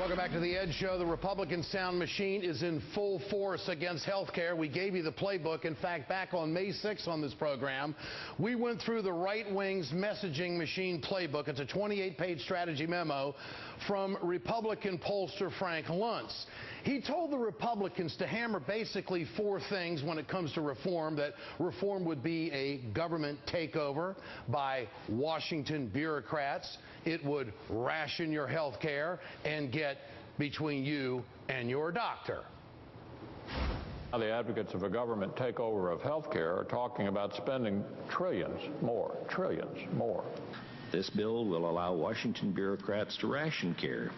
Welcome back to the Ed Show. The Republican sound machine is in full force against health care. We gave you the playbook. In fact, back on May 6th on this program, we went through the right wing's messaging machine playbook. It's a 28-page strategy memo from Republican pollster Frank Luntz. He told the Republicans to hammer basically four things when it comes to reform, that reform would be a government takeover by Washington bureaucrats. It would ration your health care and get between you and your doctor. The advocates of a government takeover of health care are talking about spending trillions more. This bill will allow Washington bureaucrats to ration care.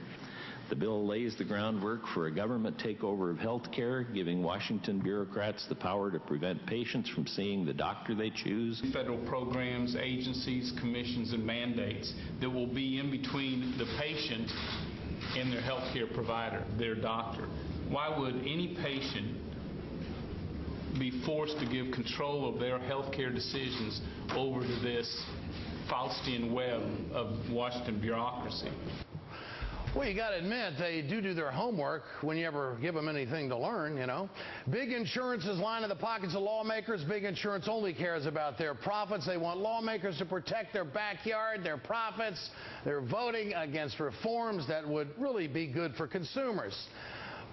The bill lays the groundwork for a government takeover of health care, giving Washington bureaucrats the power to prevent patients from seeing the doctor they choose. Federal programs, agencies, commissions, and mandates that will be in between the patient and their health care provider, their doctor. Why would any patient be forced to give control of their health care decisions over to this Faustian web of Washington bureaucracy? Well, you got to admit, they do their homework when you ever give them anything to learn, you know. Big insurance is lining the pockets of lawmakers. Big insurance only cares about their profits. They want lawmakers to protect their backyard, their profits. They're voting against reforms that would really be good for consumers.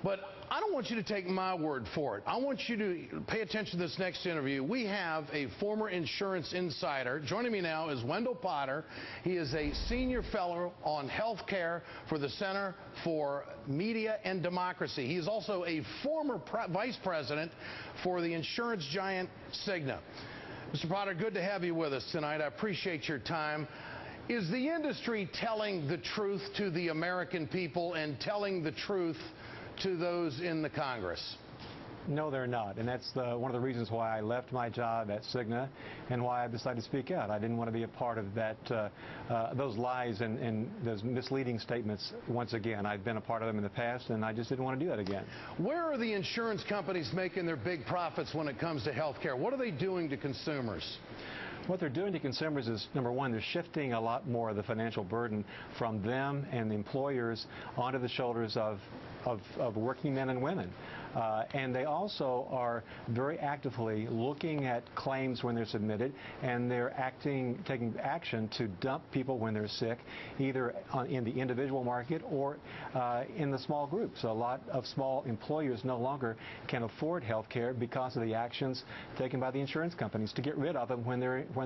But I don't want you to take my word for it. I want you to pay attention to this next interview. We have a former insurance insider. Joining me now is Wendell Potter. He is a senior fellow on health care for the Center for Media and Democracy. He is also a former vice president for the insurance giant Cigna. Mr. Potter, good to have you with us tonight. I appreciate your time. Is the industry telling the truth to the American people and telling the truth to those in the Congress? No, they're not, and that's one of the reasons why I left my job at Cigna and why I decided to speak out. I didn't want to be a part of that, those lies and those misleading statements once again. I've been a part of them in the past, and I just didn't want to do that again. Where are the insurance companies making their big profits when it comes to health care? What are they doing to consumers? What they're doing to consumers is, number one, they're shifting a lot more of the financial burden from them and the employers onto the shoulders of working men and women. And they also are very actively looking at claims when they're submitted, and they're taking action to dump people when they're sick, either in the individual market or in the small groups. So a lot of small employers no longer can afford health care because of the actions taken by the insurance companies to get rid of them when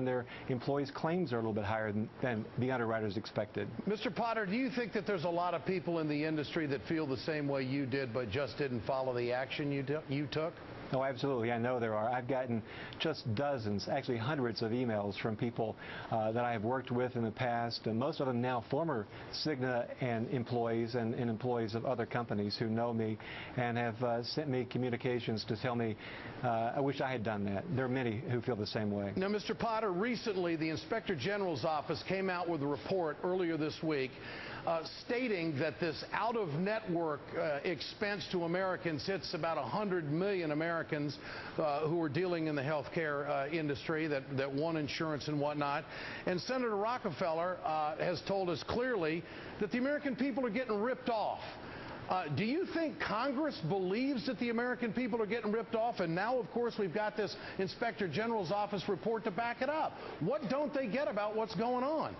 their employees' claims are a little bit higher than the underwriters expected. Mr. Potter, do you think that there's a lot of people in the industry that feel the same way you did but just didn't follow the action you took? Oh, absolutely. I know there are. I've gotten just dozens, actually hundreds of emails from people that I have worked with in the past, and most of them now former Cigna and employees and employees of other companies who know me and have sent me communications to tell me, I wish I had done that. There are many who feel the same way. Now, Mr. Potter, recently the Inspector General's office came out with a report earlier this week stating that this out-of-network expense to Americans hits about 100 million Americans who are dealing in the healthcare industry that want insurance and whatnot. And Senator Rockefeller has told us clearly that the American people are getting ripped off. Do you think Congress believes that the American people are getting ripped off? And now, of course, we've got this Inspector General's office report to back it up. What don't they get about what's going on?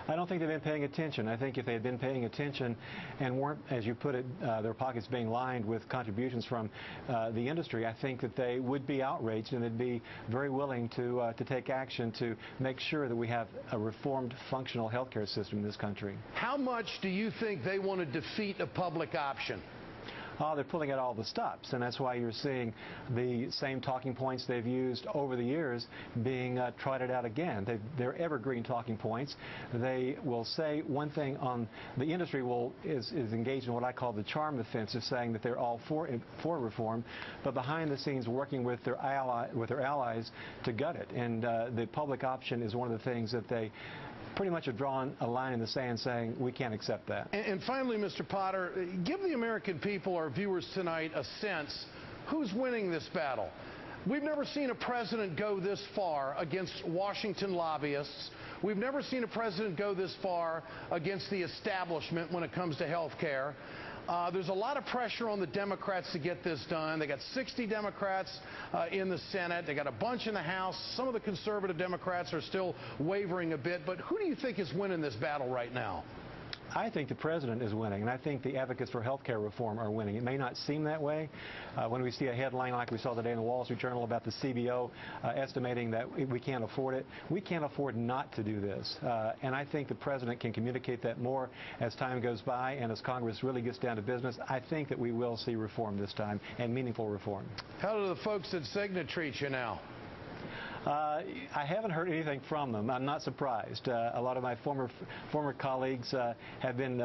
I don't think they've been paying attention. I think if they had been paying attention and weren't, as you put it, their pockets being lined with contributions from the industry, I think that they would be outraged and they'd be very willing to take action to make sure that we have a reformed, functional health care system in this country. How much do you think they want to defeat a public option? They're pulling out all the stops, and that's why you're seeing the same talking points they've used over the years being trotted out again. They're evergreen talking points. They will say one thing on the industry is engaged in what I call the charm offensive, saying that they're all for reform, but behind the scenes working with their allies to gut it. And the public option is one of the things that they pretty much have drawn a line in the sand saying we can't accept that. And finally, Mr. Potter, give the American people, our viewers tonight, a sense who's winning this battle. We've never seen a president go this far against Washington lobbyists. We've never seen a president go this far against the establishment when it comes to health care. There's a lot of pressure on the Democrats to get this done. They got 60 Democrats in the Senate. They got a bunch in the House. Some of the conservative Democrats are still wavering a bit. But who do you think is winning this battle right now? I think the president is winning, and I think the advocates for health care reform are winning. It may not seem that way when we see a headline like we saw today in the Wall Street Journal about the CBO estimating that we can't afford it. We can't afford not to do this, and I think the president can communicate that more as time goes by and as Congress really gets down to business. I think that we will see reform this time, and meaningful reform. How do the folks at Cigna treat you now? I haven't heard anything from them. I'm not surprised. A lot of my former colleagues have been,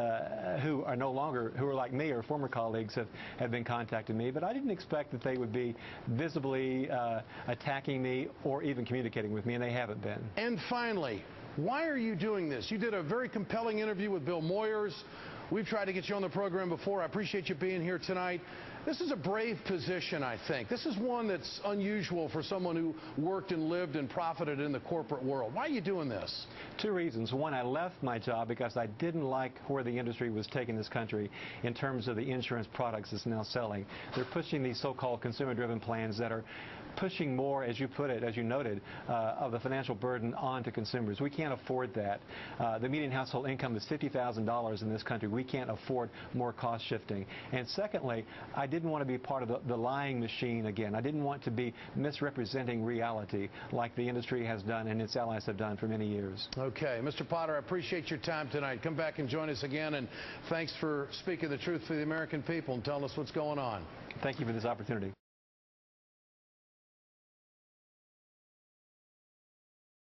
who are no longer, who are like me or former colleagues have been contacting me, but I didn't expect that they would be visibly attacking me or even communicating with me, and they haven't been. And finally, why are you doing this? You did a very compelling interview with Bill Moyers. We've tried to get you on the program before. I appreciate you being here tonight. This is a brave position, I think. This is one that's unusual for someone who worked and lived and profited in the corporate world. Why are you doing this? Two reasons. One, I left my job because I didn't like where the industry was taking this country in terms of the insurance products it's now selling. They're pushing these so-called consumer-driven plans that are pushing more, as you put it, as you noted, of the financial burden onto consumers. We can't afford that. The median household income is $50,000 in this country. We can't afford more cost shifting. And secondly, I didn't want to be part of the lying machine again. I didn't want to be misrepresenting reality like the industry has done and its allies have done for many years. Okay. Mr. Potter, I appreciate your time tonight. Come back and join us again, and thanks for speaking the truth to the American people and telling us what's going on. Thank you for this opportunity.